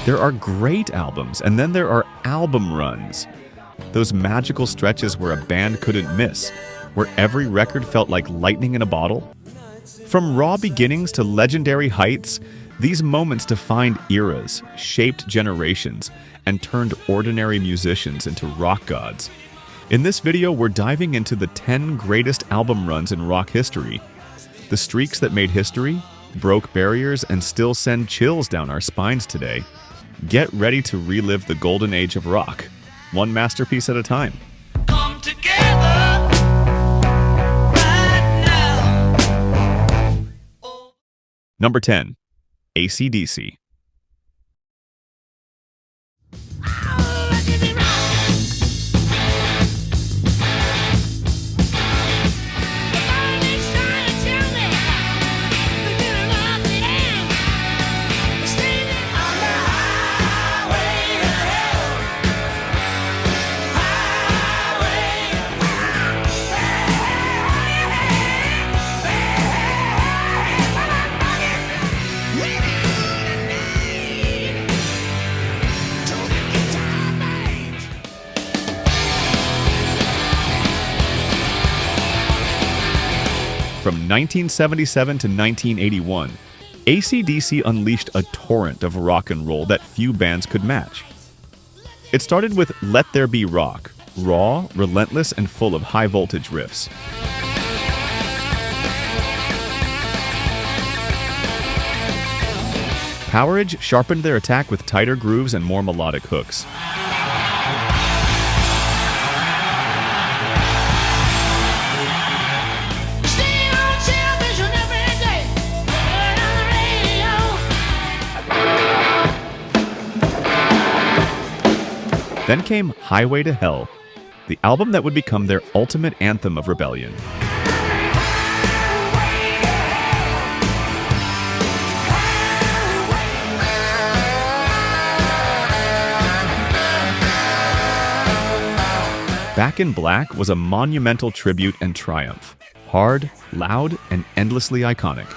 There are great albums, and then there are album runs. Those magical stretches where a band couldn't miss, where every record felt like lightning in a bottle. From raw beginnings to legendary heights, these moments defined eras, shaped generations, and turned ordinary musicians into rock gods. In this video, we're diving into the 10 greatest album runs in rock history. The streaks that made history, broke barriers, and still send chills down our spines today. Get ready to relive the golden age of rock, one masterpiece at a time. Come together right now. Number 10. AC/DC. From 1977 to 1981, AC/DC unleashed a torrent of rock and roll that few bands could match. It started with Let There Be Rock, raw, relentless, and full of high-voltage riffs. Powerage sharpened their attack with tighter grooves and more melodic hooks. Then came Highway to Hell, the album that would become their ultimate anthem of rebellion. Back in Black was a monumental tribute and triumph. Hard, loud, and endlessly iconic.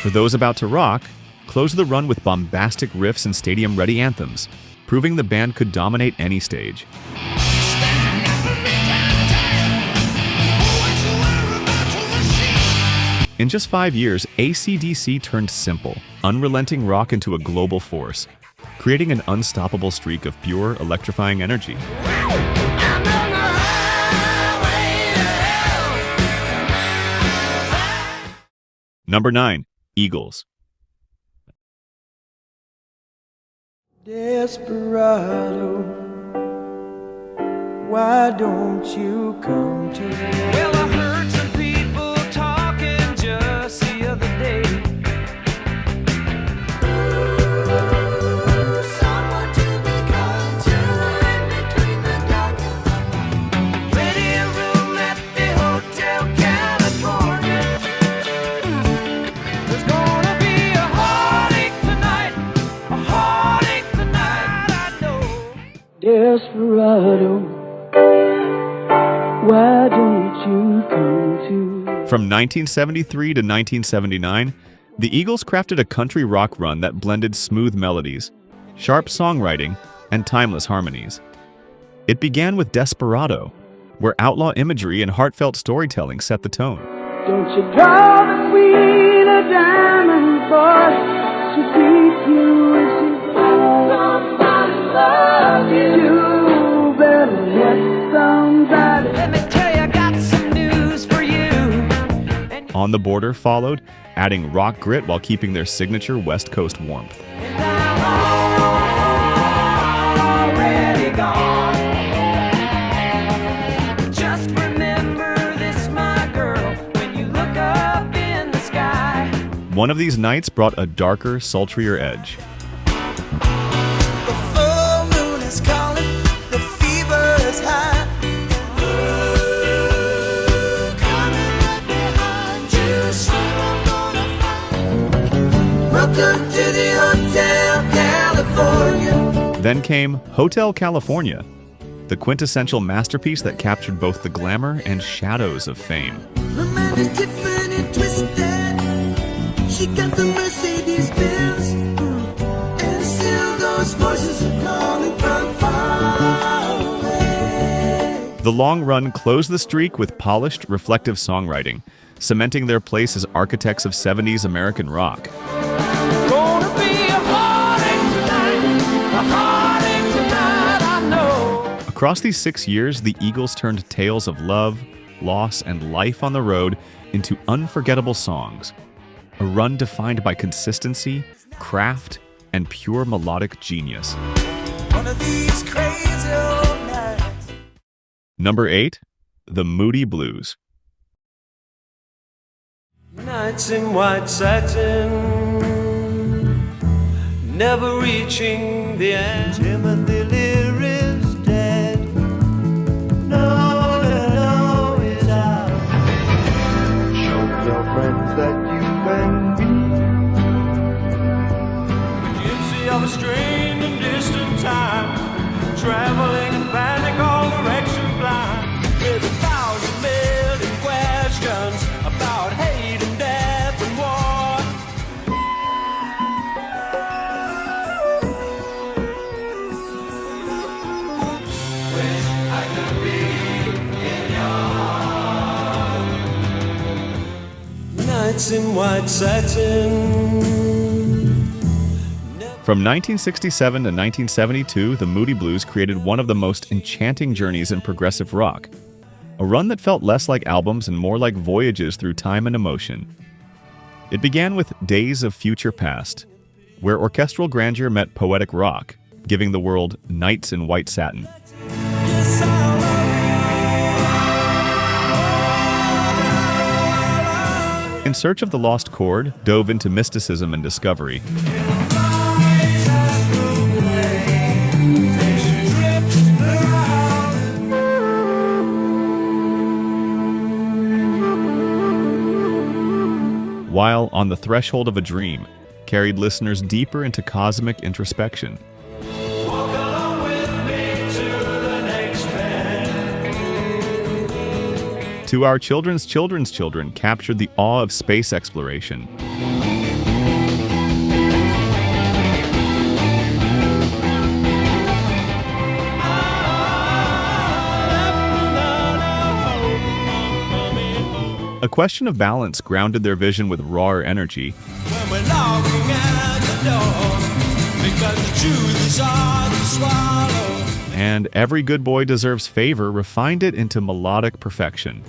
For those about to rock, close the run with bombastic riffs and stadium-ready anthems, proving the band could dominate any stage. In just 5 years, AC/DC turned simple, unrelenting rock into a global force, creating an unstoppable streak of pure, electrifying energy. Number 9. Eagles. Desperado, why don't you come to me? Well, I heard some people talking just the other day. Someone to be kind to in between the dark and Ready a room at the Hotel California. There's gonna be a heartache tonight, I know. Desperado, why don't you come to? From 1973 to 1979, the Eagles crafted a country rock run that blended smooth melodies, sharp songwriting, and timeless harmonies. It began with Desperado, where outlaw imagery and heartfelt storytelling set the tone. Don't you draw between a diamond boy to beat you if you somebody loves you better let somebody. Let me tell you, I got some news for you. On the Border followed, adding rock grit while keeping their signature West Coast warmth. Already gone. Just remember this, my girl, when you look up in the sky. One of these nights brought a darker, sultrier edge. The full moon is calling, the fever is high. Coming right behind you, so I'm gonna find. Welcome to the Hotel California. Then came Hotel California, the quintessential masterpiece that captured both the glamour and shadows of fame. Romantic Tiffany twist Get the Mercedes Benz, and still those voices are calling from far away. The long run closed the streak with polished, reflective songwriting, cementing their place as architects of 70s American rock. Gonna be a heartache tonight, a heartache tonight, I know. Across these 6 years, the Eagles turned tales of love, loss, and life on the road into unforgettable songs. A run defined by consistency, craft, and pure melodic genius. One of these crazy old nights. Number 8, the Moody Blues. Nights in white satin, never reaching the end. Timothy Lear is dead. No, no, it's out. Show your friends that you can be. Gypsy of a strange and distant time, traveling in panic, all directions blind. With 1,000 million questions about hate and death and war. Wish I could be in your nights in white satin. From 1967 to 1972, the Moody Blues created one of the most enchanting journeys in progressive rock. A run that felt less like albums and more like voyages through time and emotion. It began with Days of Future Past, where orchestral grandeur met poetic rock, giving the world Nights in White Satin. Yes, I In Search of the Lost Chord dove into mysticism and discovery. While On the Threshold of a Dream carried listeners deeper into cosmic introspection. Walk along with me to the next bend. To Our Children's Children's Children captured the awe of space exploration. A Question of Balance grounded their vision with rawer energy. When we're knocking at the door, because the truth is hard to swallow. And Every Good Boy Deserves Favor refined it into melodic perfection.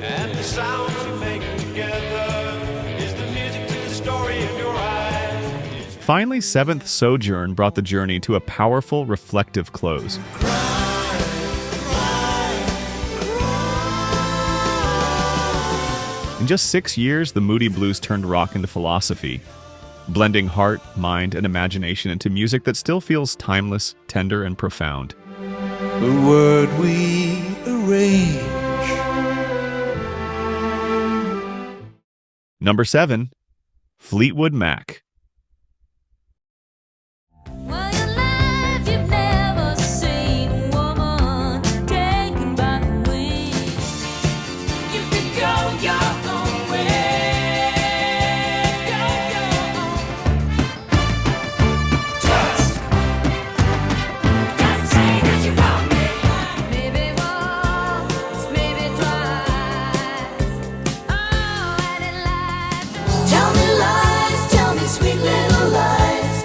And the sounds you make together is the music to the story in your eyes. Finally, Seventh Sojourn brought the journey to a powerful, reflective close. In just 6 years, the Moody Blues turned rock into philosophy, blending heart, mind, and imagination into music that still feels timeless, tender, and profound. The word we arrange. Number 7, Fleetwood Mac. Well, your life, you've never seen a woman taken by the wind. You could go your own way, go your own. Just say that you want me. Maybe once, maybe twice. Oh, and it lies. Tell me lies, tell me sweet little lies.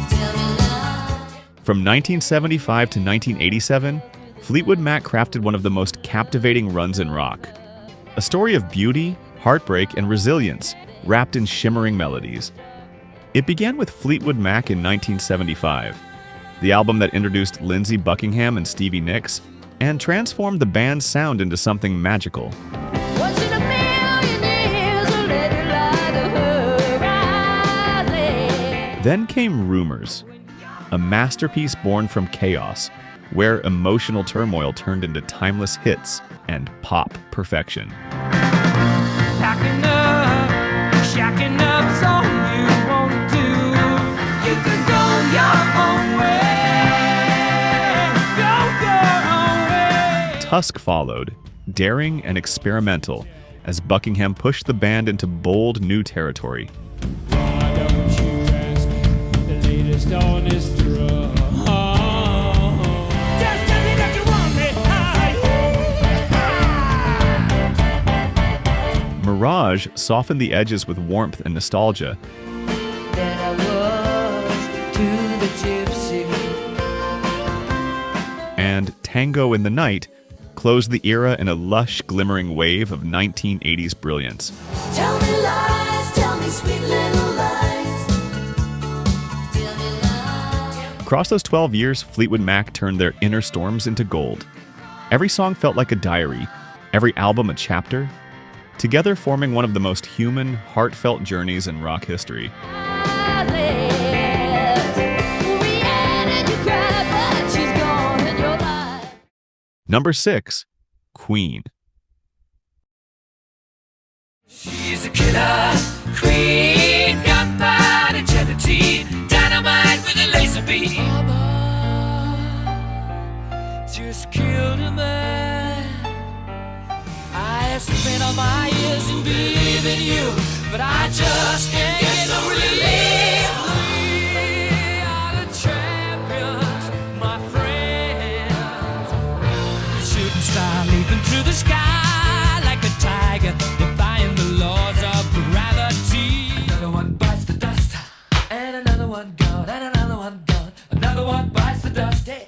Tell me lies. From 1975 to 1987, Fleetwood Mac crafted one of the most captivating runs in rock. A story of beauty, heartbreak, and resilience, wrapped in shimmering melodies. It began with Fleetwood Mac in 1975, the album that introduced Lindsey Buckingham and Stevie Nicks, and transformed the band's sound into something magical. Once in a million years, I'll let it lie to horizon. Then came Rumors, a masterpiece born from chaos, where emotional turmoil turned into timeless hits and pop perfection. Packing up, shacking up's all you want to do. You can go your own way, go your own way. Tusk followed, daring and experimental, as Buckingham pushed the band into bold new territory. Why don't you ask me the latest on his throne? Just tell me that you want me. Mirage softened the edges with warmth and nostalgia, That I was to the gypsy. and Tango in the Night closed the era in a lush, glimmering wave of 1980s brilliance. Tell me lies, tell me sweet little lies. Tell me lies. Across those 12 years, Fleetwood Mac turned their inner storms into gold. Every song felt like a diary, every album a chapter, together forming one of the most human, heartfelt journeys in rock history. Number 6, Queen. She's a killer queen, gunpowder gelatine, dynamite with a laser beam. Just killed a man. I have spent all my years in believing you, but I just can't get no relief. We are the champions, my friends. Shooting star leaping through the sky like a tiger, defying the laws of gravity. Another one bites the dust, and another one gone, and another one gone. Another one bites the dust. Hey.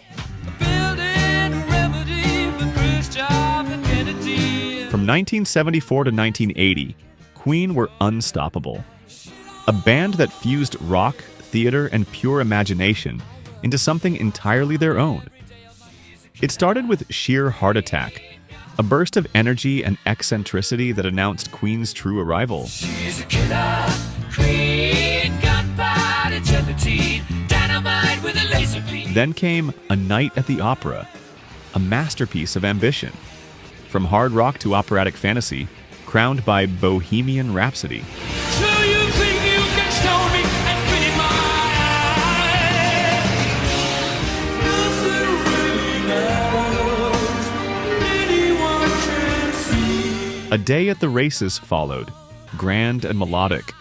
Building a remedy for Khrushchev and Kennedy. From 1974 to 1980, Queen were unstoppable. A band that fused rock, theater, and pure imagination into something entirely their own. It started with Sheer Heart Attack, a burst of energy and eccentricity that announced Queen's true arrival. She's a killer queen, gunpowder gelatine, dynamite with a laser beam. Then came A Night at the Opera, a masterpiece of ambition. From hard rock to operatic fantasy, crowned by Bohemian Rhapsody. So you think you can stone me and spit in my eye? Nothing really matters. Anyone can see. A Day at the Races followed, grand and melodic,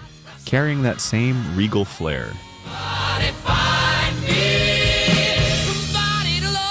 carrying that same regal flair. Somebody find me, somebody to love.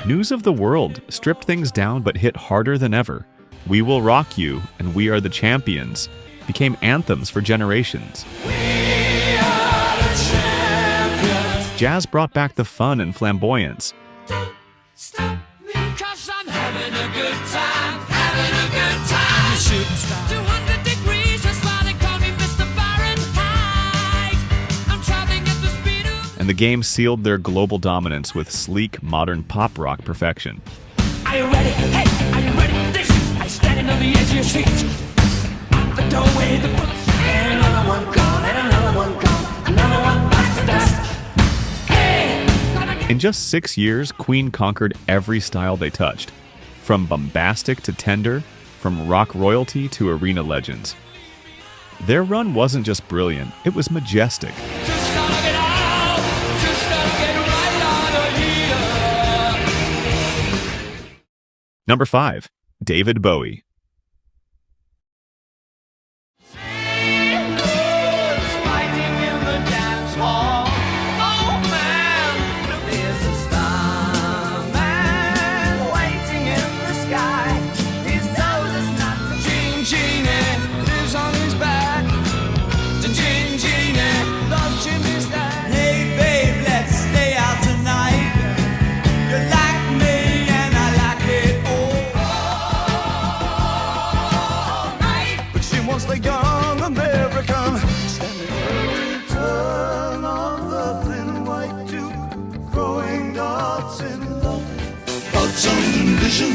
News of the World stripped things down but hit harder than ever. We Will Rock You and We Are the Champions became anthems for generations. We are the champions. Jazz brought back the fun and flamboyance. Don't stop me, 'cause I'm having a good time, having a good time. Shooting star. 200 degrees, that's why they call me Mr. Fahrenheit. I'm traveling at the speed of... And the game sealed their global dominance with sleek, modern pop rock perfection. Are you ready? Hey, are you ready for this? I'm standing on the edge of your seat. Out the doorway, the bullets. And another one gone, and another one gone. Another one bites the dust. Hey, gonna get... In just 6 years, Queen conquered every style they touched. From bombastic to tender, from rock royalty to arena legends. Their run wasn't just brilliant, it was majestic. Just gotta get out. Just gotta get right out of here. Number 5, David Bowie. Fighting in the dance hall. Oh man, there's a starman waiting in the sky. His nose is not the Gene Genie lives on his back. The Gene Genie loves Jimmy Stack. Hey babe, let's stay out tonight. You like me and I like it all night. But she wants the young American standing early turn on the thin white tube, throwing darts in love, thoughts on vision.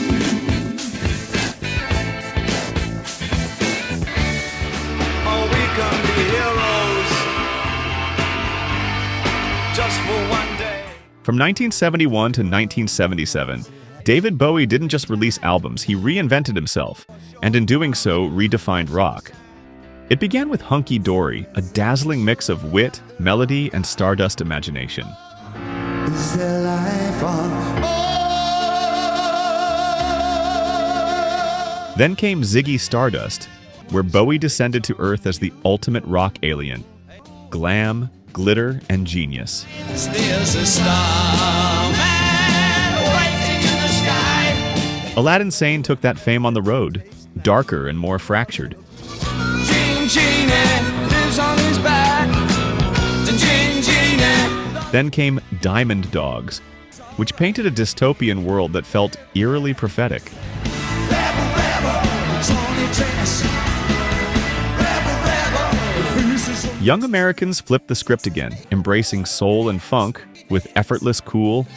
Oh, we can be heroes just for one day. From 1971 to 1977, David Bowie didn't just release albums, he reinvented himself, and in doing so, redefined rock. It began with Hunky Dory, a dazzling mix of wit, melody, and stardust imagination. Is there life on earth? Then came Ziggy Stardust, where Bowie descended to Earth as the ultimate rock alien. Glam, glitter, and genius. There's a star man waiting in the sky. Aladdin Sane took that fame on the road, darker and more fractured. Genie lives on his back. Genie. Then came Diamond Dogs, which painted a dystopian world that felt eerily prophetic. Young Americans flipped the script again, embracing soul and funk with effortless cool.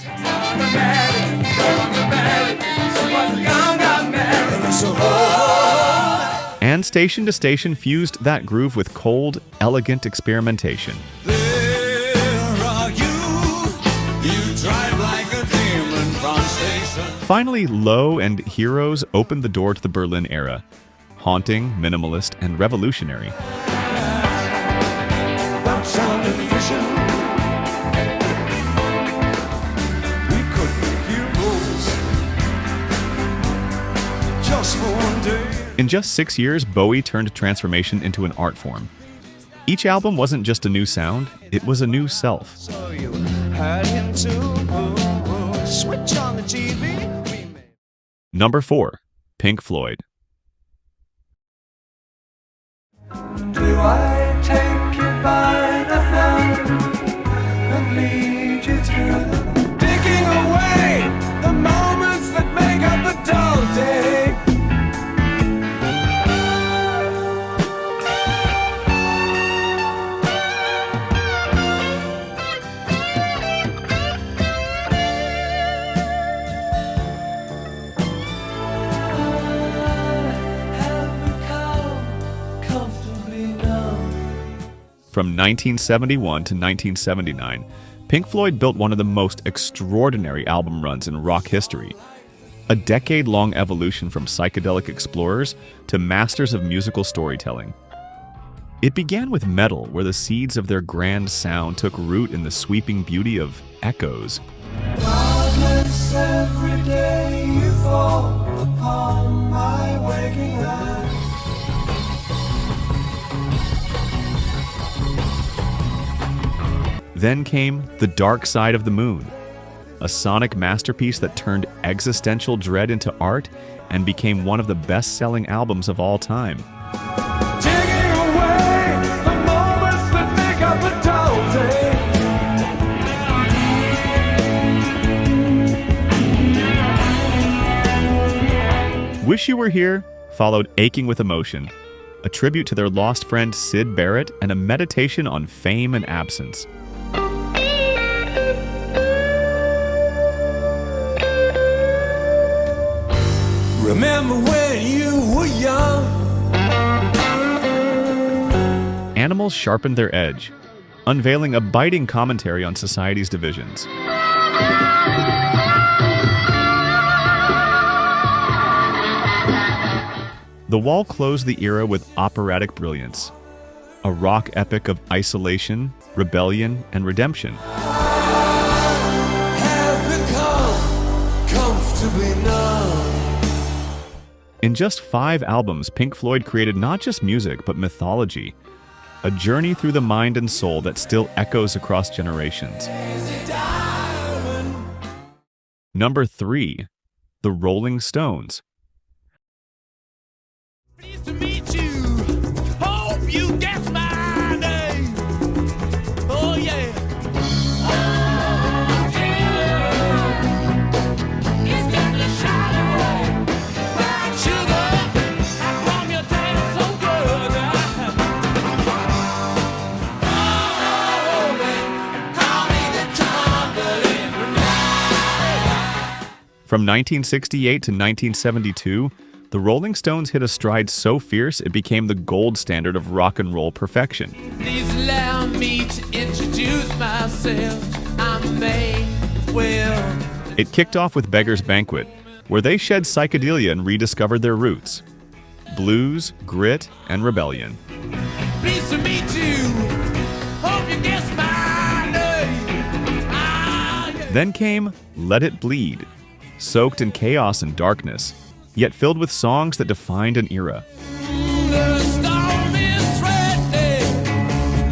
And Station to Station fused that groove with cold, elegant experimentation. Finally, Low and Heroes opened the door to the Berlin era, haunting, minimalist, and revolutionary. In just 6 years, Bowie turned transformation into an art form. Each album wasn't just a new sound, it was a new self. So you heard him too. Switch on the TV. Number 4, Pink Floyd. Do I take you by the hand and lead you through, taking away the moments that make up a dull day? From 1971 to 1979, Pink Floyd built one of the most extraordinary album runs in rock history. A decade-long evolution from psychedelic explorers to masters of musical storytelling. It began with metal, where the seeds of their grand sound took root in the sweeping beauty of echoes. Darkness, every day you fall upon my waking eyes. Then came The Dark Side of the Moon, a sonic masterpiece that turned existential dread into art and became one of the best-selling albums of all time. Taking away the moments that make up a dull day. Wish You Were Here followed Aching with Emotion, a tribute to their lost friend Syd Barrett and a meditation on fame and absence. Remember when you were young? Animals sharpened their edge, unveiling a biting commentary on society's divisions. The Wall closed the era with operatic brilliance, a rock epic of isolation, rebellion, and redemption. Have become comfortably numb. In just 5 albums, Pink Floyd created not just music, but mythology, a journey through the mind and soul that still echoes across generations. Number 3, The Rolling Stones. Pleased to meet you. Hope you guess my name. Oh yeah. Oh dear. It's got the shadow. Black sugar. How come you taste so good? Oh, man. Call me the tumbling night. From 1968 to 1972, the Rolling Stones hit a stride so fierce it became the gold standard of rock and roll perfection. Please allow me to introduce myself. I'm Will. It kicked off with Beggar's Banquet, where they shed psychedelia and rediscovered their roots. Blues, grit, and rebellion. Pleased to meet you. Hope you guess my name. Ah, yeah. Then came Let It Bleed, soaked in chaos and darkness, yet filled with songs that defined an era. The storm is threatening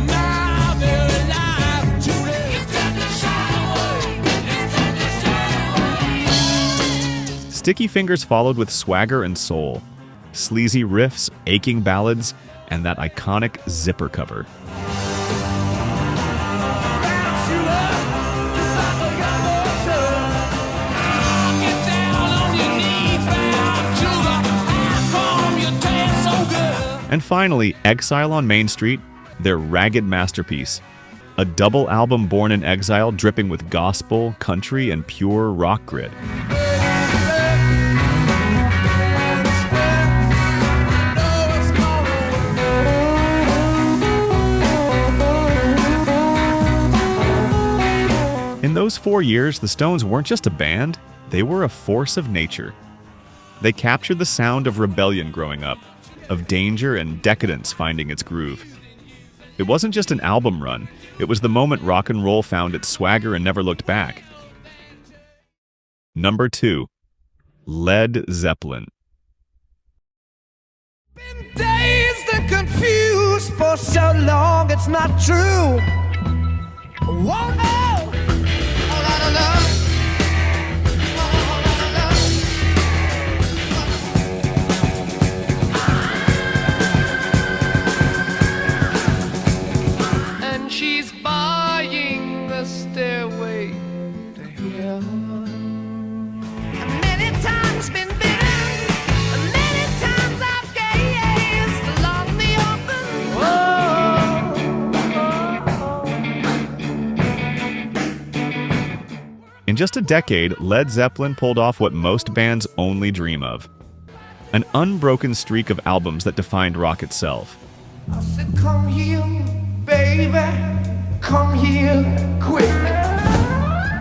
my very life today. It's time to shine away. It's time to shine away. Sticky Fingers followed with swagger and soul, sleazy riffs, aching ballads, and that iconic zipper cover. Bounce you up just like a young ocean. Get down on your knees, bound to the platform. You taste so good. And finally, Exile on Main Street, their ragged masterpiece. A double album born in exile, dripping with gospel, country, and pure rock grit. In those 4 years, the Stones weren't just a band, they were a force of nature. They captured the sound of rebellion growing up, of danger and decadence finding its groove. It wasn't just an album run, it was the moment rock and roll found its swagger and never looked back. Number 2. Led Zeppelin. Been dazed and confused for so long, it's not true. Whoa, no. Oh, la, la, la. Oh, la, la, la. And she's buying the stairway to heaven. Many times been bitten, many times I've gazed along the open In just a decade, Led Zeppelin pulled off what most bands only dream of. An unbroken streak of albums that defined rock itself. I said, come here, baby, come here, quick.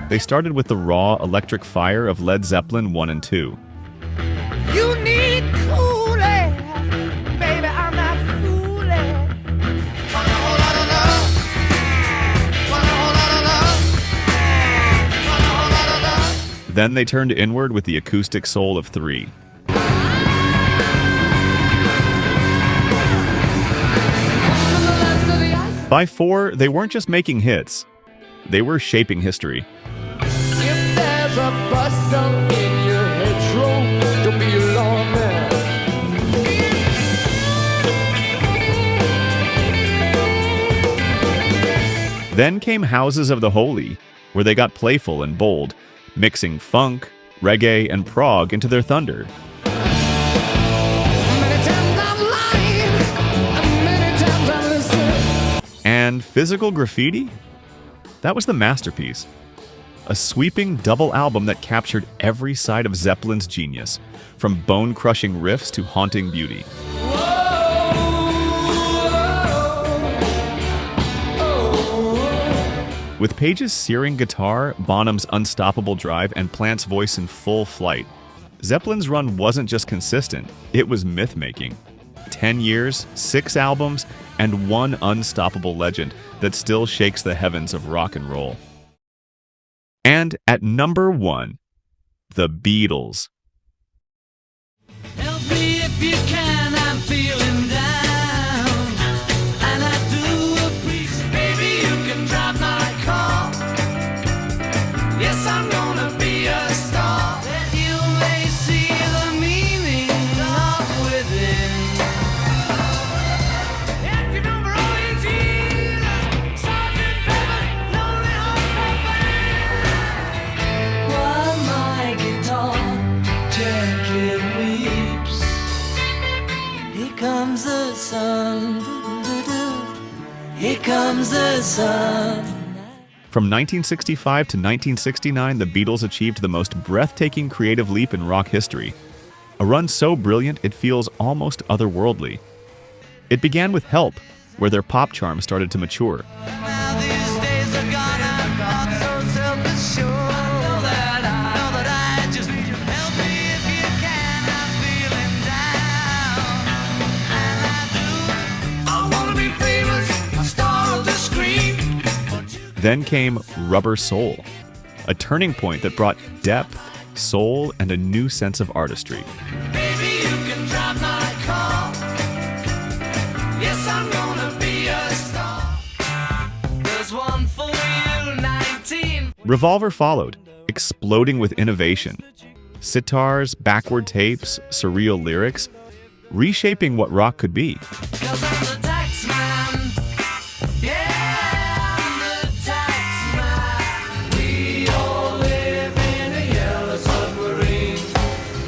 They started with the raw, electric fire of Led Zeppelin 1 and 2. You need cooling, baby, I'm not fooling. Then they turned inward with the acoustic soul of 3. By 4, they weren't just making hits, they were shaping history. If there's a bustle in your hedgerow, don't be alarmed now. Then came Houses of the Holy, where they got playful and bold, mixing funk, reggae, and prog into their thunder. Many times I'm lying, and many times I'm listening. And Physical Graffiti? That was the masterpiece. A sweeping double album that captured every side of Zeppelin's genius, from bone-crushing riffs to haunting beauty. With Page's searing guitar, Bonham's unstoppable drive, and Plant's voice in full flight, Zeppelin's run wasn't just consistent, it was myth-making. 10 years, 6 albums, and one unstoppable legend that still shakes the heavens of rock and roll. And at number 1, the Beatles. Help me if you can, I'm feeling down. And I do appreciate, baby, you can drive my car. Yes, I'm gonna be a star. That you may see the meaning of within. If you remember all these years, Sergeant Pepper's Lonely Hearts Club Band. While my guitar gently weeps, here comes the sun, here comes the sun. From 1965 to 1969, the Beatles achieved the most breathtaking creative leap in rock history. A run so brilliant it feels almost otherworldly. It began with Help, where their pop charm started to mature. Now these days are gone, I'm not so self-assured. I know that I just need your help me if you can. I'm feeling down, and I do. I wanna be famous, a star of the screen. Then came Rubber Soul, a turning point that brought depth, soul, and a new sense of artistry. Baby, you can drive my car. Yes, I'm gonna be a star. There's one for you, 19. Revolver followed, exploding with innovation. Sitars, backward tapes, surreal lyrics, reshaping what rock could be. 'Cause I'm the tax man. Yeah, I'm the tax man. We all live in a yellow submarine.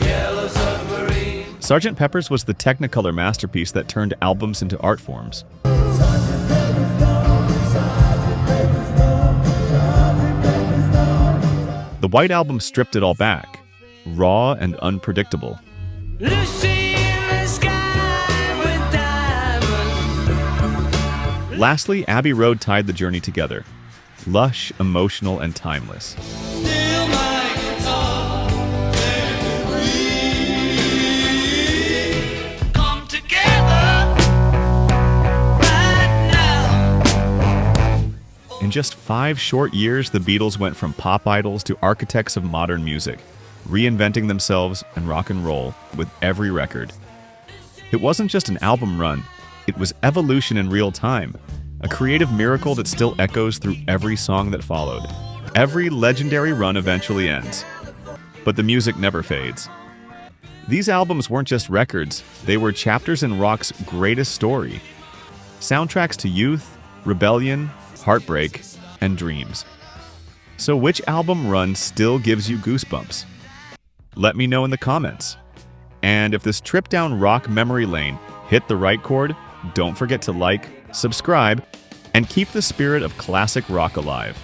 Yellow submarine. Sgt. Pepper's was the Technicolor masterpiece that turned albums into art forms. The White Album stripped it all back, raw and unpredictable. Lucy in the sky with diamonds. Lastly, Abbey Road tied the journey together. Lush, emotional, and timeless. Steal my guitar, let it breathe. Come together right now. In just 5 short years, the Beatles went from pop idols to architects of modern music, reinventing themselves and rock and roll with every record. It wasn't just an album run, it was evolution in real time, a creative miracle that still echoes through every song that followed. Every legendary run eventually ends, but the music never fades. These albums weren't just records, they were chapters in rock's greatest story. Soundtracks to youth, rebellion, heartbreak, and dreams. So which album run still gives you goosebumps? Let me know in the comments. And if this trip down rock memory lane hit the right chord, don't forget to like, subscribe, and keep the spirit of classic rock alive.